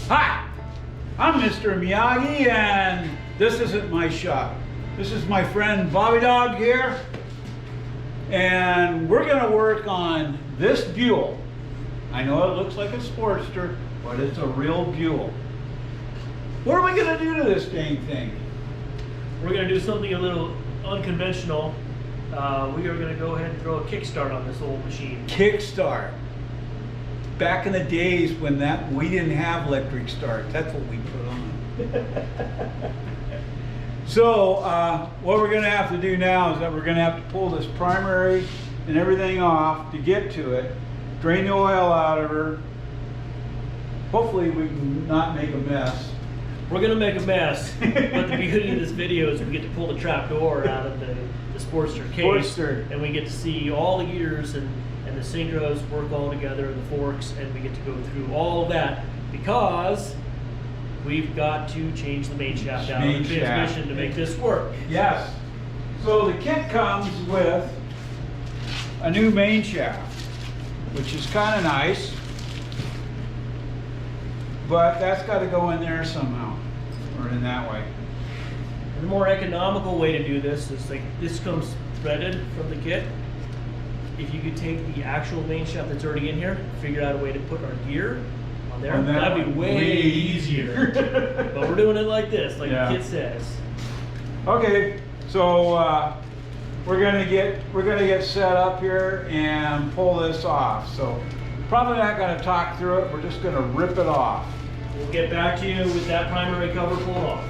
Hi, I'm Mr. Miyagi, and this isn't my shop. This is my friend Bobby Dog here, and we're gonna work on this Buell. I know it looks like a Sportster, but it's a real Buell. What are we gonna do to this dang thing? We're going to do something a little unconventional. We are going to go ahead and throw a kickstart on this old machine. Kickstart. Back in the days when we didn't have electric start, that's what we put on. So what we're going to have to do now is that we're going to have to pull this primary and everything off to get to it, drain the oil out of her. Hopefully we can not make a mess. We're going to make a mess, but the beauty of this video is we get to pull the trap door out of the Sportster case, and we get to see all the gears and the synchros work all together, and the forks, and we get to go through all of that because we've got to change the main shaft out of the transmission to make this work. Yes. So the kit comes with a new main shaft, which is kind of nice, but that's got to go in there somehow, or in that way. The more economical way to do this is like this comes threaded from the kit. If you could take the actual main shaft that's already in here, figure out a way to put our gear on there, that'd be way easier. But we're doing it like this, like the kit says. Okay, so we're gonna get set up here and pull this off. So probably not gonna talk through it. We're just gonna rip it off. We'll get back to you with that primary cover pulled off.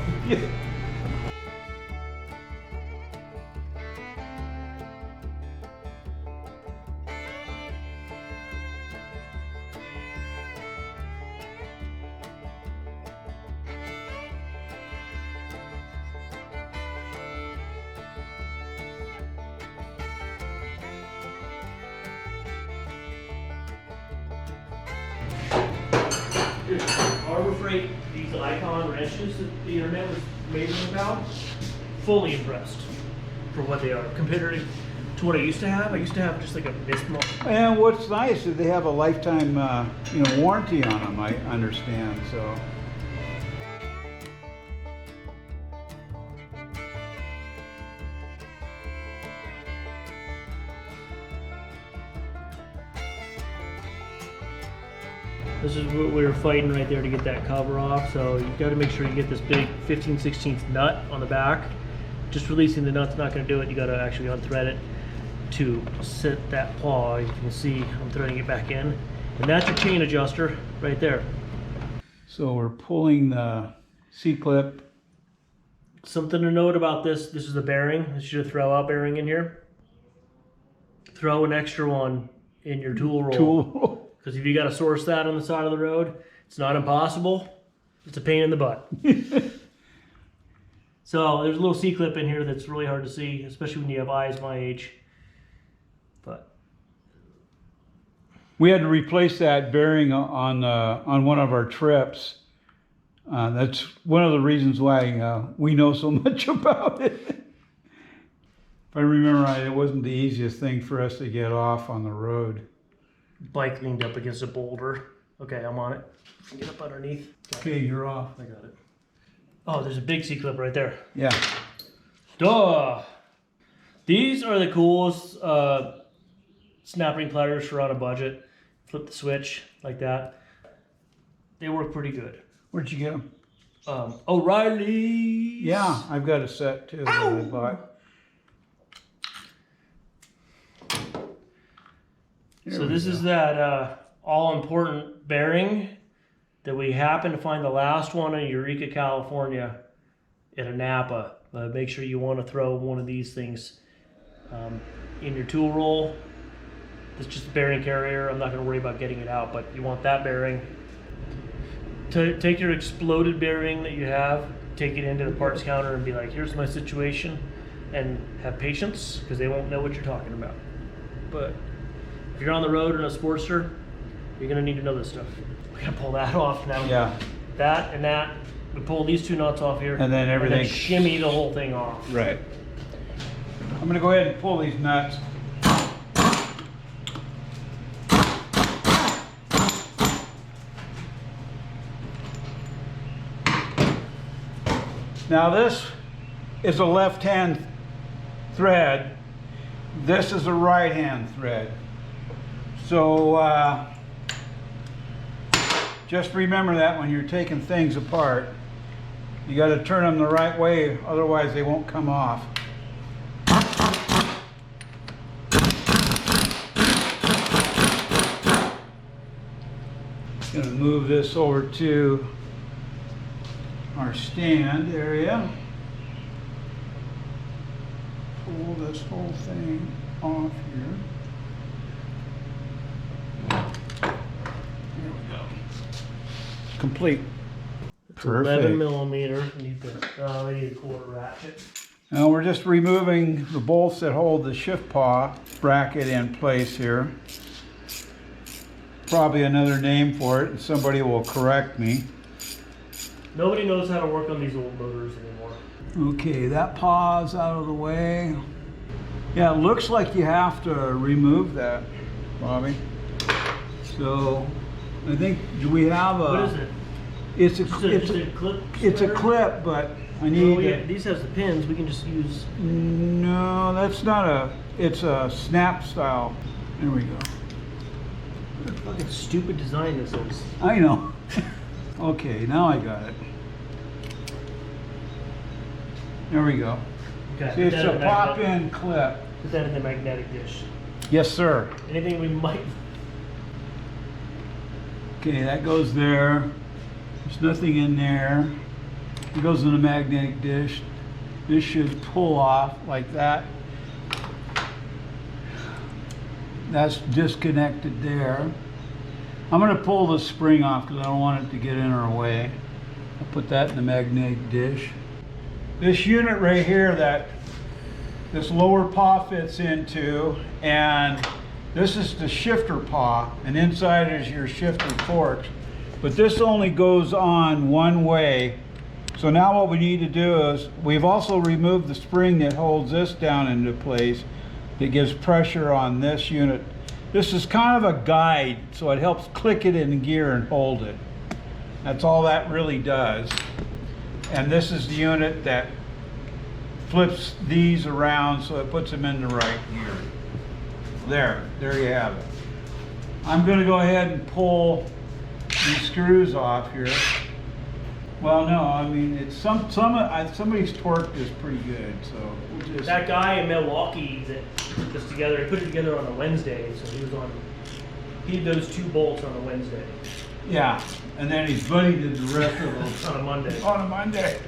Harbor Freight, these Icon wrenches that the internet was raving about, fully impressed for what they are compared to what I used to have. I used to have just like a Bismarck. And what's nice is they have a lifetime warranty on them, I understand. So. This is what we were fighting right there to get that cover off. So you've got to make sure you get this big 15/16 nut on the back. Just releasing the nut's not going to do it. You got to actually unthread it to set that paw. You can see I'm threading it back in. And that's your chain adjuster right there. So we're pulling the C-clip. Something to note about this is the bearing. This is your throw out bearing in here. Throw an extra one in your tool roll. Because if you got to source that on the side of the road, it's not impossible. It's a pain in the butt. So there's a little C-clip in here that's really hard to see, especially when you have eyes my age. But we had to replace that bearing on one of our trips. That's one of the reasons why we know so much about it. If I remember right, it wasn't the easiest thing for us to get off on the road. Bike leaned up against a boulder. Okay, I'm on it. Get up underneath. Okay, you're off. I got it. Oh, there's a big C-clip right there. Yeah. Duh! These are the coolest snap ring pliers for on a budget. Flip the switch like that. They work pretty good. Where'd you get them? O'Reilly's. Yeah, I've got a set too that I bought. So this is that all-important bearing that we happen to find the last one in Eureka, California at a Napa. Make sure you want to throw one of these things in your tool roll. It's just a bearing carrier. I'm not going to worry about getting it out, but you want that bearing. Take your exploded bearing that you have, take it into the parts counter and be like, here's my situation, and have patience because they won't know what you're talking about. But if you're on the road in a Sportster, you're going to need to know this stuff. We got to pull that off now. Yeah. That and that. We pull these two nuts off here. And then everything. And then shimmy the whole thing off. Right. I'm going to go ahead and pull these nuts. Now this is a left-hand thread. This is a right-hand thread. So just remember that when you're taking things apart. You got to turn them the right way, otherwise they won't come off. Going to move this over to our stand area. Pull this whole thing off here. There we go. Complete. It's Perfect. 11 millimeter. We need a quarter ratchet. Now we're just removing the bolts that hold the shift paw bracket in place here. Probably another name for it, and somebody will correct me. Nobody knows how to work on these old motors anymore. Okay, that paw's out of the way. Yeah, it looks like you have to remove that, Bobby. So, I think, do we have a... What is it? It's a clip. It's a clip, but I need... These has the pins. We can just use... No, that's not a... It's a snap style. There we go. What a fucking stupid design this is. I know. Okay, now I got it. There we go. Okay. See, it's a pop-in clip. Put that in the magnetic dish. Yes, sir. Anything we might... Okay, that goes there. There's nothing in there. It goes in the magnetic dish. This should pull off like that. That's disconnected there. I'm going to pull the spring off because I don't want it to get in our way. I'll put that in the magnetic dish. This unit right here that this lower paw fits into, and this is the shifter paw, and inside is your shifter forks. But this only goes on one way. So now what we need to do is, we've also removed the spring that holds this down into place, that gives pressure on this unit. This is kind of a guide, so it helps click it in gear and hold it. That's all that really does. And this is the unit that flips these around so it puts them in the right gear. There you have it. I'm going to go ahead and pull these screws off here. Well, no, I mean, it's somebody's torque is pretty good, so we'll just... That guy in Milwaukee that put this together, he put it together on a Wednesday, so he did those 2 bolts on a Wednesday. Yeah, and then his buddy did the rest of them On a Monday. on a Monday.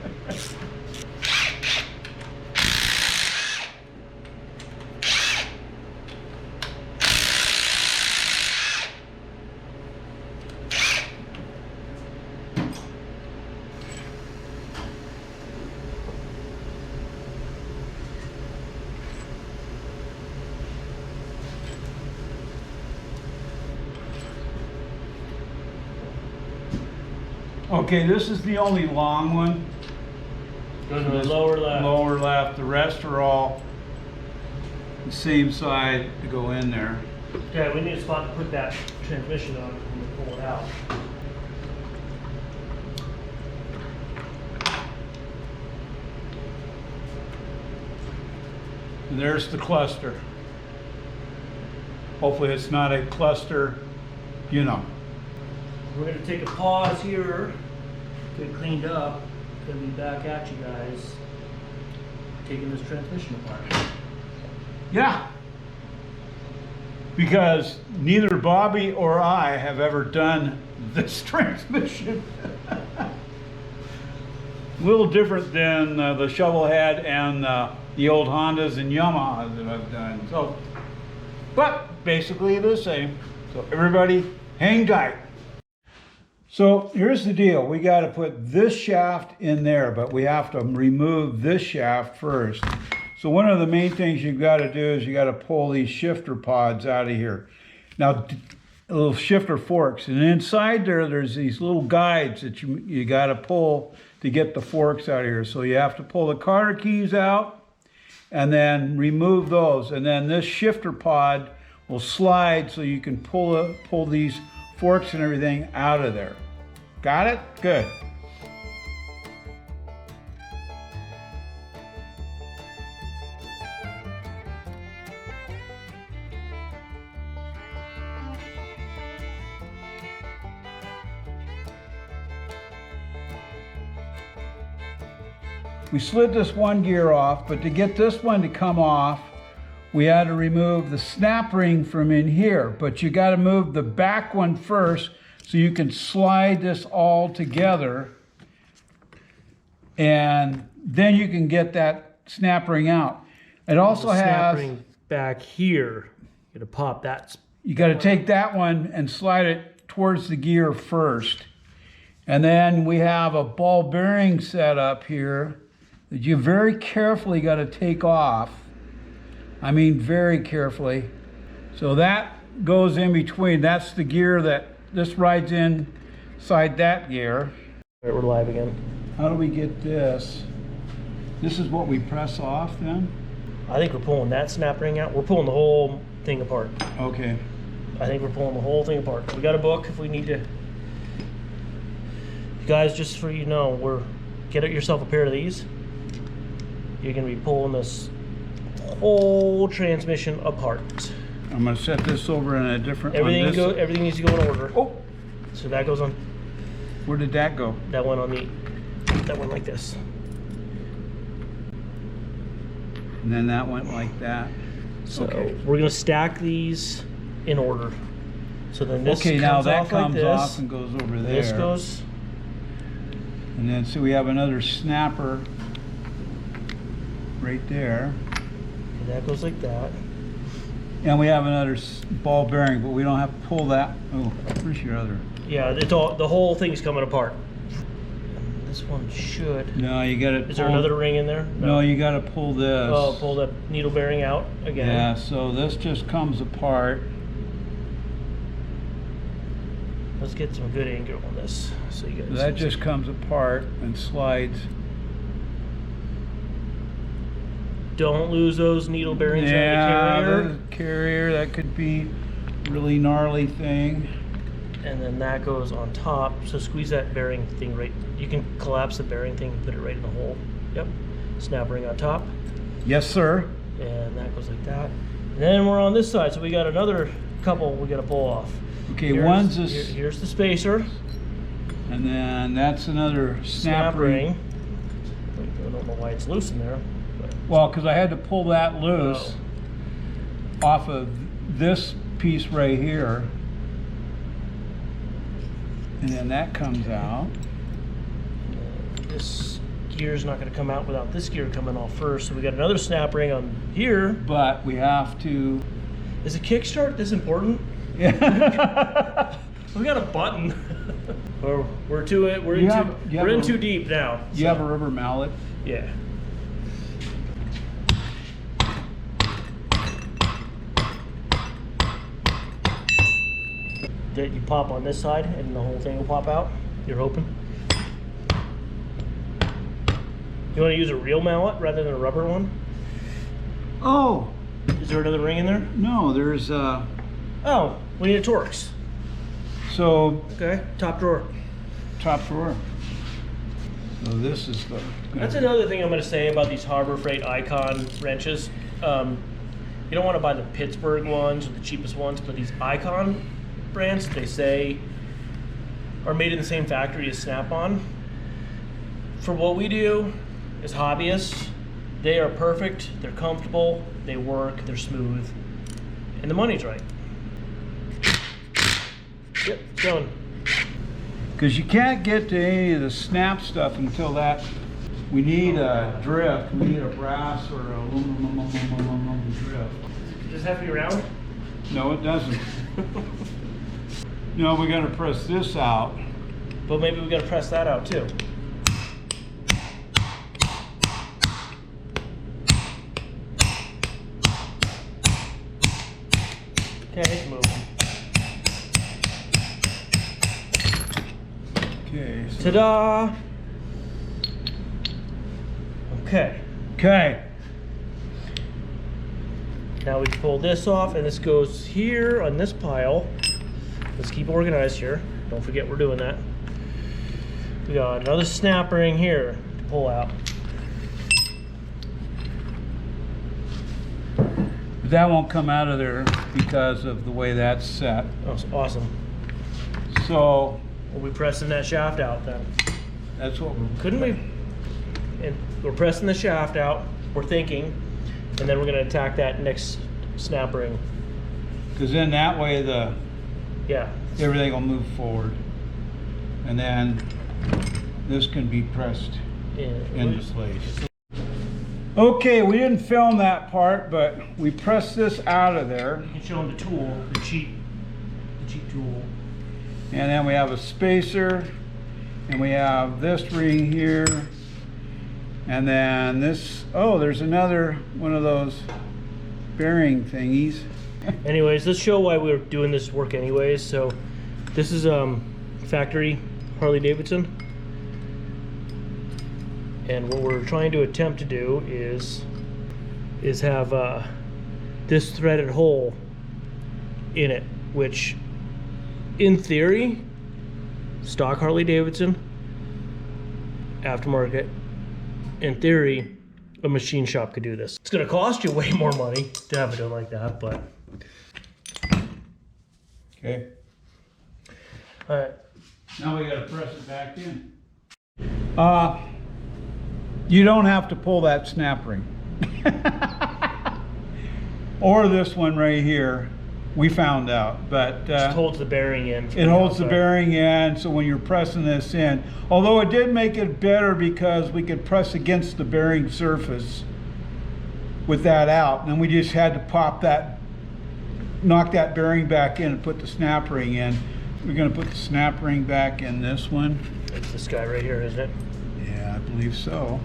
Okay, this is the only long one. Goes to the lower left. Lower left. The rest are all the same side to go in there. Okay, we need a spot to put that transmission on when we pull it out. And there's the cluster. Hopefully it's not a cluster, you know. We're going to take a pause here, get it cleaned up, going to be back at you guys, taking this transmission apart. Yeah. Because neither Bobby or I have ever done this transmission. A little different than the shovel head and the old Hondas and Yamahas that I've done. So, but basically the same. So everybody hang tight. So here's the deal. We got to put this shaft in there, but we have to remove this shaft first. So one of the main things you've got to do is you got to pull these shifter pods out of here. Now, little shifter forks, and inside there's these little guides that you got to pull to get the forks out of here. So you have to pull the Carter keys out and then remove those, and then this shifter pod will slide so you can pull these forks and everything out of there. Got it? Good. we slid this one gear off, but to get this one to come off, we had to remove the snap ring from in here, but you got to move the back one first so you can slide this all together, and then you can get that snap ring out. It also The snap has, ring back here. You gotta pop that. you got to take that one and slide it towards the gear first. And then we have a ball bearing set up here that you very carefully got to take off. I mean, very carefully. So that goes in between. That's the gear that this rides inside that gear. All right, we're live again. How do we get this? This is what we press off then? I think we're pulling that snap ring out. We're pulling the whole thing apart. Okay. I think we're pulling the whole thing apart. We got a book if we need to. Guys, just so you know, get yourself a pair of these. You're gonna be pulling this whole transmission apart. I'm gonna set this over in a different Everything needs to go in order. Oh, So that goes on. where did that go? That went on that one like this. And then that went like that. So Okay. we're gonna stack these in order. So then this Okay, now comes that off like comes this. off and goes over there. This goes. And then, so we have another snapper right there. And that goes like that. And we have another ball bearing, but we don't have to pull that. Oh, where's your other? Yeah, it's all, the whole thing's coming apart. And this one should. No, you got to. Is there another ring in there? No, you got to pull this. Oh, pull the needle bearing out again. Yeah, so this just comes apart. Let's get some good angle on this. So you guys. That just comes apart and slides. Don't lose those needle bearings Yeah, on the carrier. the carrier, that could be a really gnarly thing. And then that goes on top. So squeeze that bearing thing right. You can collapse the bearing thing and put it right in the hole. Yep. Snap ring on top. Yes, sir. And that goes like that. And then we're on this side. So we got another couple we got to pull off. Okay, one's this, Here's the spacer. and then that's another snap ring. I don't know why it's loose in there. But Well, because I had to pull that loose off of this piece right here. And then that comes out. this gear's not going to come out without this gear coming off first. So we got another snap ring on here. But we have to. Is a kickstart this important? Yeah. We got a button. We're in too deep now. You have a rubber mallet? Yeah. That you pop on this side and the whole thing will pop out. You're hoping. You want to use a real mallet rather than a rubber one? Oh, Is there another ring in there? no, there's Oh, we need a Torx. so Okay, top drawer. top drawer. So this is the. That's another thing I'm going to say about these Harbor Freight Icon wrenches. You don't want to buy the Pittsburgh ones or the cheapest ones, but these Icon brands, they say, are made in the same factory as Snap-on. For what we do as hobbyists, they are perfect, they're comfortable, they work, they're smooth, and the money's right. Yep, it's going. Because you can't get to any of the snap stuff until that. We need a drift. We need a brass or a aluminum drift. Does it have to be round? No, it doesn't. No, we got to press this out. But maybe we got to press that out too. Okay, it's moving. Okay. Ta-da! Okay. Okay. Now we pull this off, and this goes here on this pile. Let's keep organized here. Don't forget we're doing that. We got another snap ring here to pull out. But that won't come out of there because of the way that's set. Oh, it's awesome. So We'll be pressing that shaft out then. that's what we're. Couldn't we? and we're pressing the shaft out, we're thinking, and then we're gonna attack that next snap ring. Because then that way Yeah. everything will move forward. And then this can be pressed into place. Okay, we didn't film that part, but we pressed this out of there. You can show them the tool, the cheap tool. And then we have a spacer, and we have this ring here. And then this, oh, there's another one of those bearing thingies. Anyways, let's show why we're doing this work anyways. So this is factory Harley Davidson, and what we're trying to attempt to do is have this threaded hole in it, which in theory stock Harley Davidson aftermarket, in theory a machine shop could do this. It's going to cost you way more money to have it done like that, but Okay. all right. Now we gotta press it back in. You don't have to pull that snap ring. Or this one right here, we found out, but Just holds the bearing in. it holds the bearing in, so when you're pressing this in, although it did make it better because we could press against the bearing surface with that out, and we just had to pop that, knock that bearing back in and put the snap ring in. We're going to put the snap ring back in this one. It's this guy right here, isn't it? Yeah, I believe so.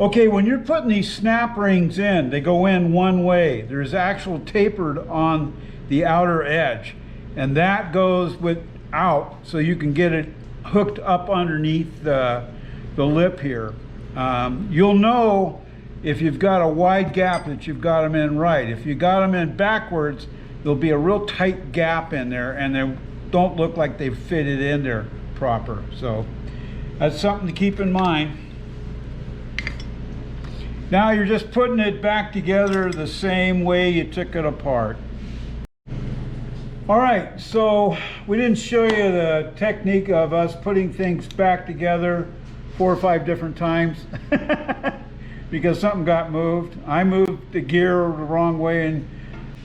Okay, when you're putting these snap rings in, they go in one way. There's actual tapered on the outer edge, and that goes out so you can get it hooked up underneath the lip here. You'll know if you've got a wide gap that you've got them in right. If you got them in backwards, there'll be a real tight gap in there, and they don't look like they've fitted in there proper. So that's something to keep in mind. Now you're just putting it back together the same way you took it apart. All right, so we didn't show you the technique of us putting things back together 4 or 5 different times because something got moved. I moved the gear the wrong way, and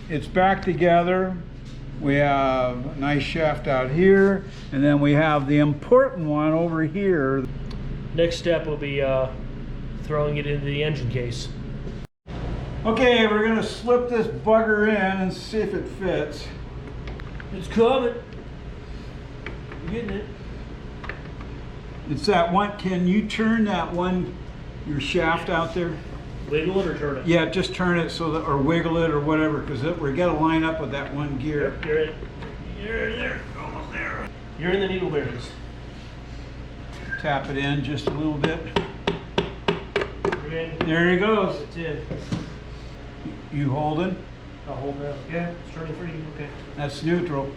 it's back together. We have a nice shaft out here, and then we have the important one over here. Next step will be throwing it into the engine case. Okay, we're gonna slip this bugger in and see if it fits. It's coming. You're getting it. It's that one, can you turn that one, your shaft out there? Wiggle it or turn it? Yeah, just turn it so that, or wiggle it or whatever, because we gotta line up with that one gear. You're in. You're in there. Almost there. You're in the needle bearings. Tap it in just a little bit. You're in. There he goes. It's in. You holding? I'll hold that. Yeah, it's turning for you. Okay. That's neutral.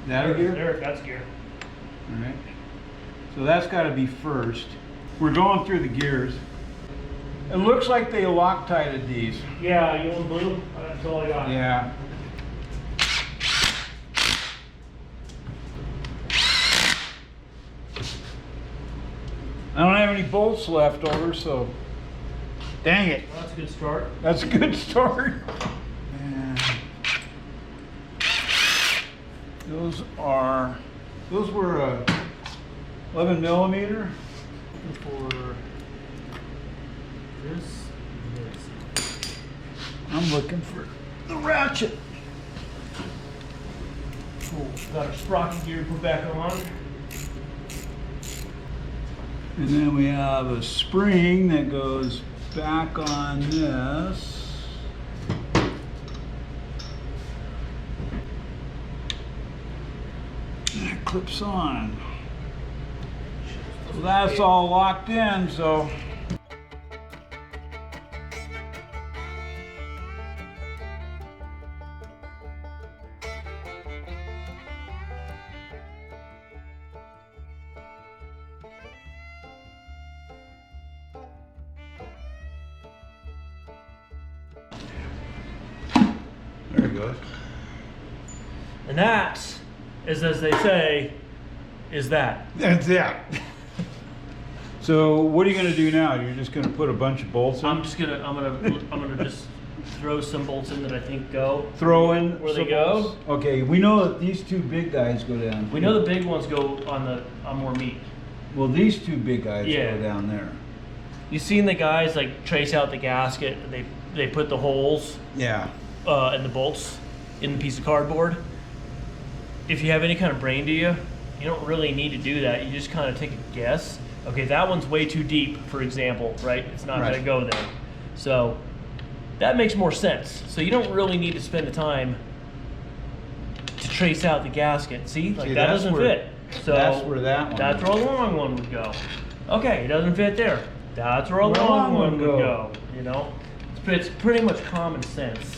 That a gear? There, that's gear. All right. So that's got to be first. We're going through the gears. It looks like they Loctited these. Yeah, you want blue? That's all I got. Yeah. I don't have any bolts left over, so dang it. Well, that's a good start. That's a good start. And those were 11 millimeter. For this. I'm looking for the ratchet. Cool. Got our sprocket gear put back on. And then we have a spring that goes back on this. And it clips on. So that's all locked in, so. There it goes. And that is, as they say, is that. That's it. So what are you gonna do now? You're just gonna put a bunch of bolts in? I'm gonna just throw some bolts in that I think go. Throw in where they some go. bolts? Okay, we know that these two big guys go down. We know the big ones go on more meat. Well, these two big guys Yeah. go down there. You seen the guys like trace out the gasket? They put the holes Yeah. and the bolts in the piece of cardboard. If you have any kind of brain to you, you don't really need to do that. You just kind of take a guess. Okay, that one's way too deep, for example, right? It's not Right. gonna go there. So that makes more sense. So you don't really need to spend the time to trace out the gasket. See, like See, that that's doesn't where- fit. So that's where that one that's where a long one would go. Okay, it doesn't fit there. That's where a Where long one would go. You know, it's pretty much common sense.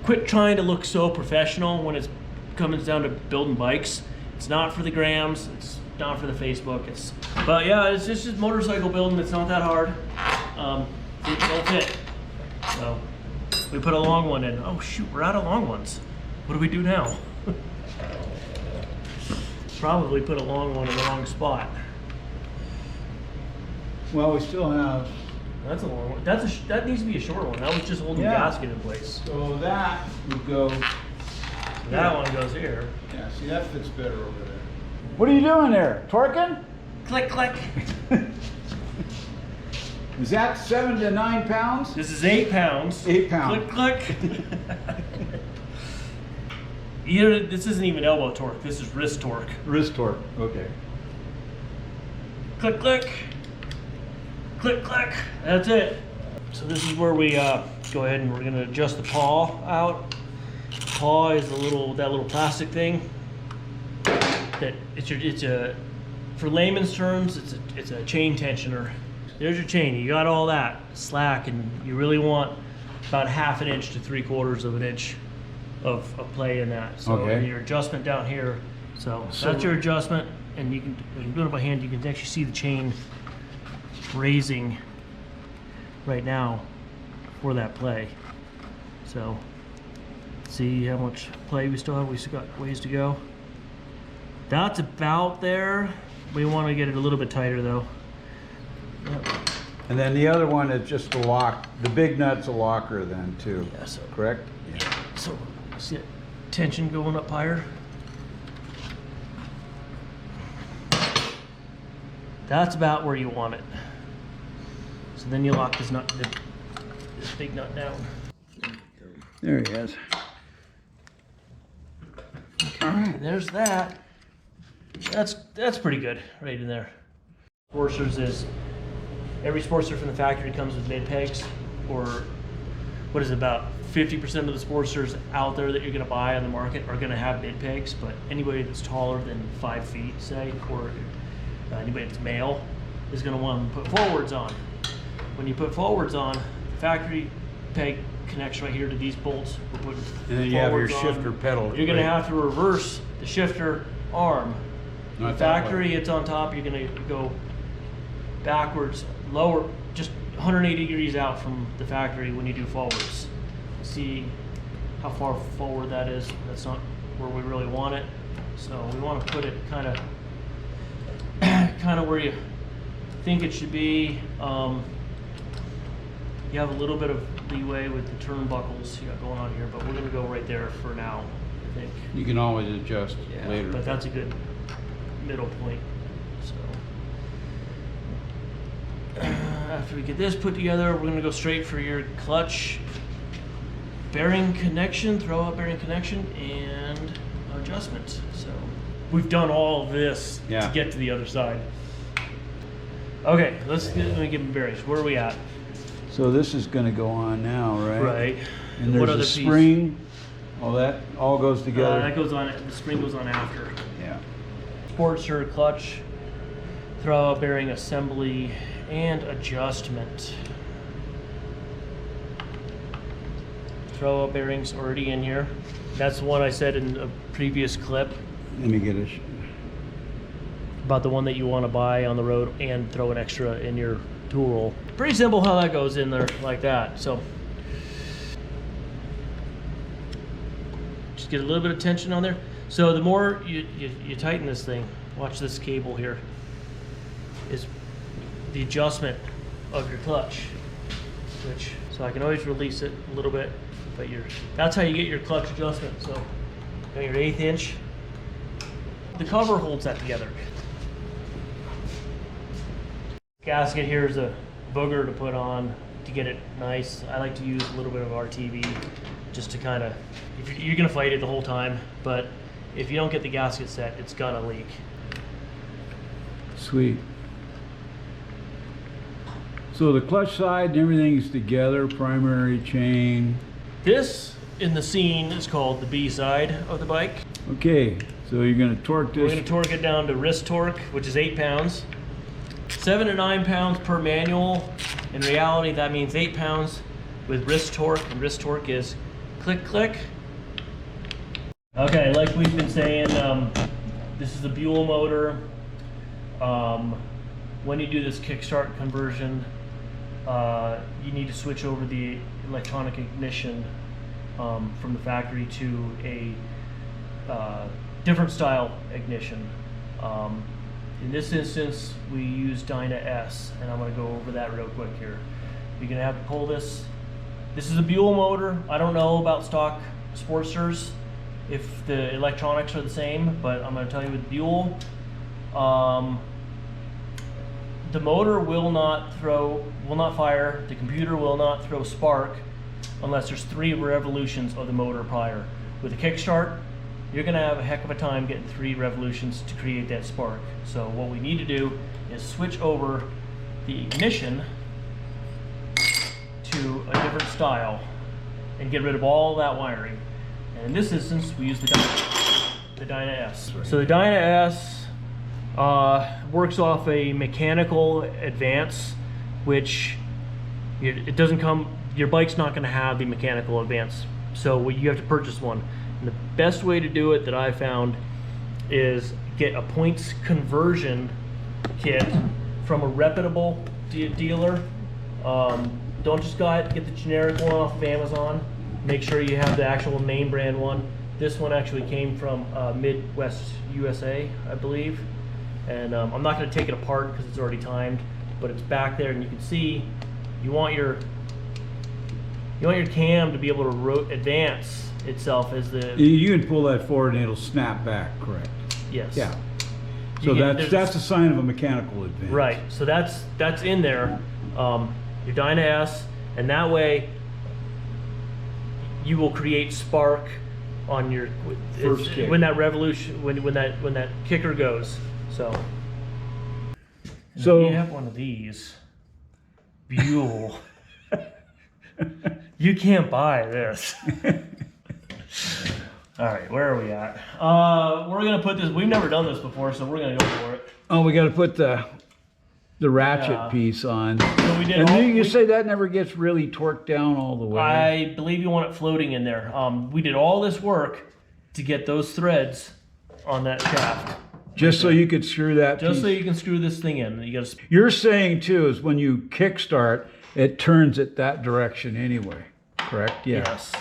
Quit trying to look so professional when it comes down to building bikes. It's not for the grams. It's not for the Facebook. But yeah, it's just motorcycle building. It's not that hard. It don't fit. So we put a long one in. Oh shoot, we're out of long ones. What do we do now? Probably put a long one in the wrong spot. Well, we still have, That's a long one. That needs to be a short one. That was just holding the Yeah. gasket in place. so that would go, That one goes here. yeah, see, that fits better over there. What are you doing there? Torquing? Click, click. Is that 7 to 9 pounds? This is 8 pounds. 8 pounds. Click, click. This isn't even elbow torque. This is wrist torque. Wrist torque, okay. Click, click. Click, click. That's it. So this is where we go ahead and we're gonna adjust the paw out. Paw is that little plastic thing that for layman's terms, it's a chain tensioner. There's your chain. You got all that slack, and you really want about 1/2 inch to 3/4 of an inch of play in that. So Okay. your adjustment down here. So that's your adjustment, and you can, when you're doing it by hand, you can actually see the chain raising right now for that play. So see how much play we still have. We still got ways to go. That's about there. We want to get it a little bit tighter though. Yep. And then the other one is just a lock. The big nut's a locker then too, Yeah, so correct? Yeah. So, see that tension going up higher? That's about where you want it. So then you lock this nut, this big nut down. There he is. All right, there's that. That's pretty good right in there. Sportsters is, every Sportster from the factory comes with mid pegs, or what is it, about 50% of the Sportsters out there that you're going to buy on the market are going to have mid pegs, but anybody that's taller than 5 feet, say, or anybody that's male is going to want to put forwards on. When you put forwards on, the factory peg connects right here to these bolts. We're putting And then you have your forwards on. shifter pedal. You're going to right? have to reverse the shifter arm. Not The that factory, way. it's on top. You're going to go backwards, lower, just 180 degrees out from the factory when you do forwards. See how far forward that is. That's not where we really want it. So we want to put it kind of where you think it should be. You have a little bit of leeway with the turnbuckles you got going on here, but we're going to go right there for now, I think. You can always adjust Yeah, later. but that's a good middle point. So after we get this put together, we're going to go straight for your clutch bearing connection, throw out bearing connection, and adjustment. So we've done all of this Yeah. to get to the other side. Okay, let me give them bearings. Where are we at? So this is going to go on now, right? Right. And What there's other a piece? spring. All that all goes together. That goes on. The spring goes on after. Yeah. Sportster clutch, throw out bearing assembly, and adjustment. Throw out bearings already in here. That's the one I said in a previous clip Let me get a. about the one that you want to buy on the road and throw an extra in your tool roll. Pretty simple how that goes in there like that. So just get a little bit of tension on there. So the more you tighten this thing, watch this cable here, is the adjustment of your clutch, so I can always release it a little bit, but that's how you get your clutch adjustment. So you got your 1/8 inch. The cover holds that together. Gasket here is a booger to put on to get it nice. I like to use a little bit of RTV just to kind of, you're gonna fight it the whole time, but if you don't get the gasket set, it's gonna leak. Sweet. So the clutch side and everything's together, primary chain. This in the scene is called the B side of the bike. Okay, so you're gonna torque this. We're gonna torque it down to wrist torque, which is 8 pounds. 7 to 9 pounds per manual. In reality, that means 8 pounds with wrist torque, and wrist torque is click, click. Okay, like we've been saying, this is a Buell motor. When you do this kickstart conversion, you need to switch over the electronic ignition from the factory to a different style ignition. In this instance, we use Dyna S, and I'm going to go over that real quick here. You're going to have to pull this. This is a Buell motor. I don't know about stock Sportsters if the electronics are the same, but I'm going to tell you with Buell, the motor will not fire. The computer will not throw spark unless there's 3 revolutions of the motor prior. With a kickstart, you're gonna have a heck of a time getting 3 revolutions to create that spark. So what we need to do is switch over the ignition to a different style and get rid of all that wiring. And in this instance, we use the Dyna S. So the Dyna S works off a mechanical advance, which it doesn't come, your bike's not gonna have the mechanical advance. So you have to purchase one. And the best way to do it that I found is get a points conversion kit from a reputable dealer. Don't just get the generic one off of Amazon. Make sure you have the actual name brand one. This one actually came from Midwest USA, I believe. And I'm not going to take it apart because it's already timed, but it's back there, and you can see you want your cam to be able to advance itself as the. You can pull that forward and it'll snap back, correct? Yes. Yeah. So that's a sign of a mechanical advance. Right. So that's in there. Your Dyna S, and that way you will create spark on your first kick. when that revolution when that kicker goes. So if you have one of these, Buell, you can't buy this. All right, where are we at? We're gonna put this. We've never done this before, so we're gonna go for it. Oh, we got to put the ratchet piece on. So we did. And you say that never gets really torqued down all the way. I believe you want it floating in there. We did all this work to get those threads on that shaft. Just so you could screw that Just piece. so you can screw this thing in. You got to. You're saying too is when you kickstart, it turns it that direction anyway, correct? Yeah. Yes.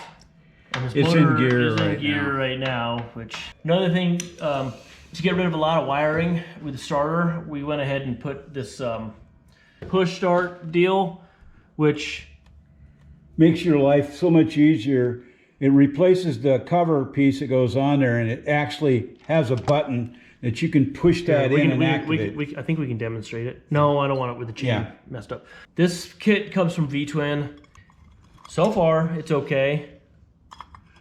And this It's in motor gear is right in gear now. right now. Which another thing, to get rid of a lot of wiring with the starter, we went ahead and put this push start deal, which Makes your life so much easier. It replaces the cover piece that goes on there, and it actually has a button that you can push that in and activate. I think we can demonstrate it. No, I don't want it with the chain messed up. This kit comes from V-Twin. So far, it's okay.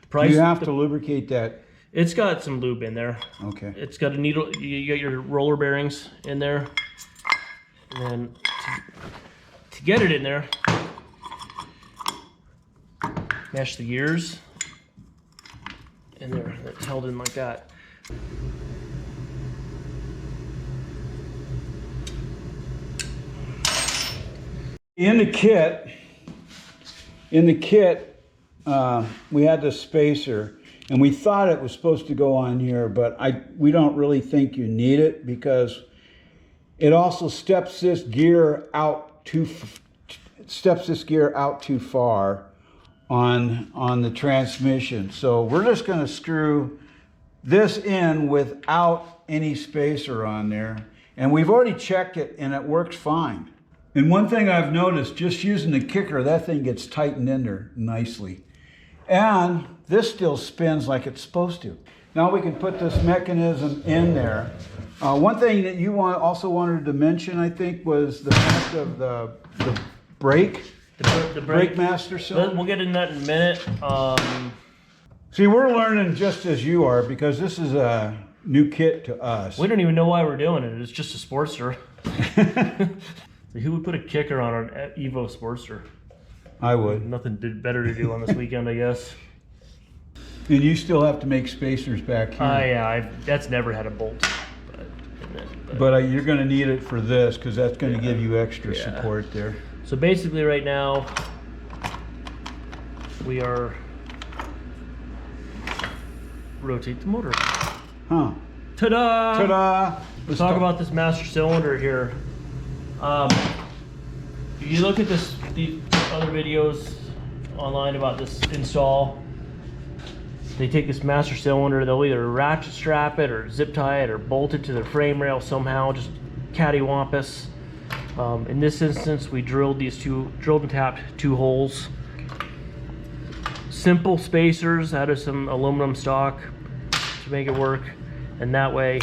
Price, you have to lubricate that. It's got some lube in there. Okay. It's got a needle. You got your roller bearings in there, and then to get it in there, mesh the gears in there. It's held in like that. In the kit, we had this spacer, and we thought it was supposed to go on here, but we don't really think you need it because it also steps this gear out too far on the transmission. So we're just going to screw this in without any spacer on there, and we've already checked it, and it works fine. And one thing I've noticed, just using the kicker, that thing gets tightened in there nicely. And this still spins like it's supposed to. Now we can put this mechanism in there. One thing that you also wanted to mention, I think, was the fact of the brake. The brake master cylinder. We'll get in that in a minute. See, we're learning just as you are, because this is a new kit to us. We don't even know why we're doing it. It's just a Sportster. Who would put a kicker on an Evo Sportster? I would. Nothing better to do on this weekend, I guess. And you still have to make spacers back here. Yeah, that's never had a bolt. But you're going to need it for this, because that's going to give you extra support there. So basically right now, we are rotate the motor. Huh. Ta-da! Ta-da! Let's talk about this master cylinder here. If you look at the other videos online about this install, they take this master cylinder, they'll either ratchet strap it or zip tie it or bolt it to the frame rail somehow, just cattywampus. In this instance, we drilled and tapped 2 holes. Simple spacers out of some aluminum stock to make it work, and that way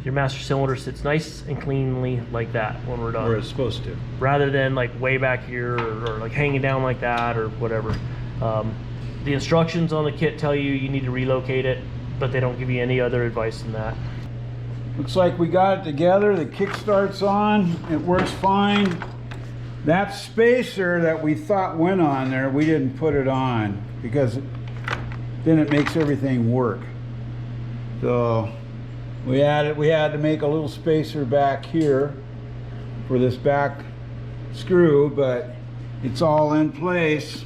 your master cylinder sits nice and cleanly like that when we're done. Where it's supposed to. Rather than like way back here or like hanging down like that or whatever. The instructions on the kit tell you need to relocate it, but they don't give you any other advice than that. Looks like we got it together. The kickstart's on. It works fine. That spacer that we thought went on there, we didn't put it on because then it makes everything work. So we had to make a little spacer back here for this back screw, but it's all in place.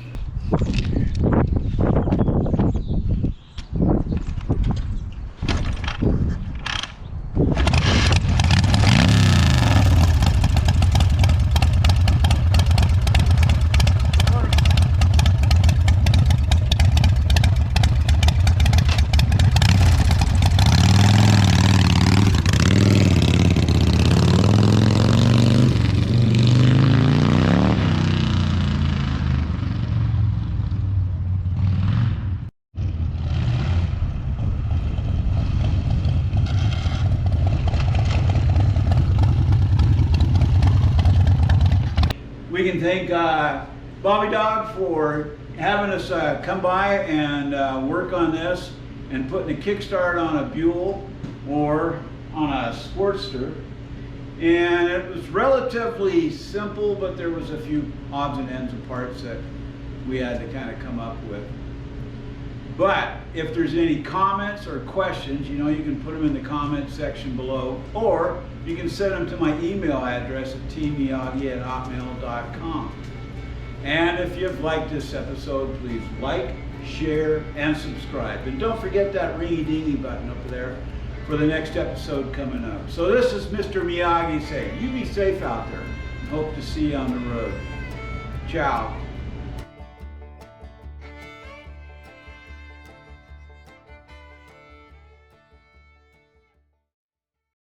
We can thank Bobby Dog for having us come by and work on this and putting a kickstart on a Buell or on a Sportster. And it was relatively simple, but there was a few odds and ends of parts that we had to kind of come up with. But if there's any comments or questions, you can put them in the comment section below, or you can send them to my email address at tmiyagi@hotmail.com. And if you've liked this episode, please like, share, and subscribe. And don't forget that ringy-dingy button up there for the next episode coming up. So this is Mr. Miyagi saying, you be safe out there. Hope to see you on the road. Ciao.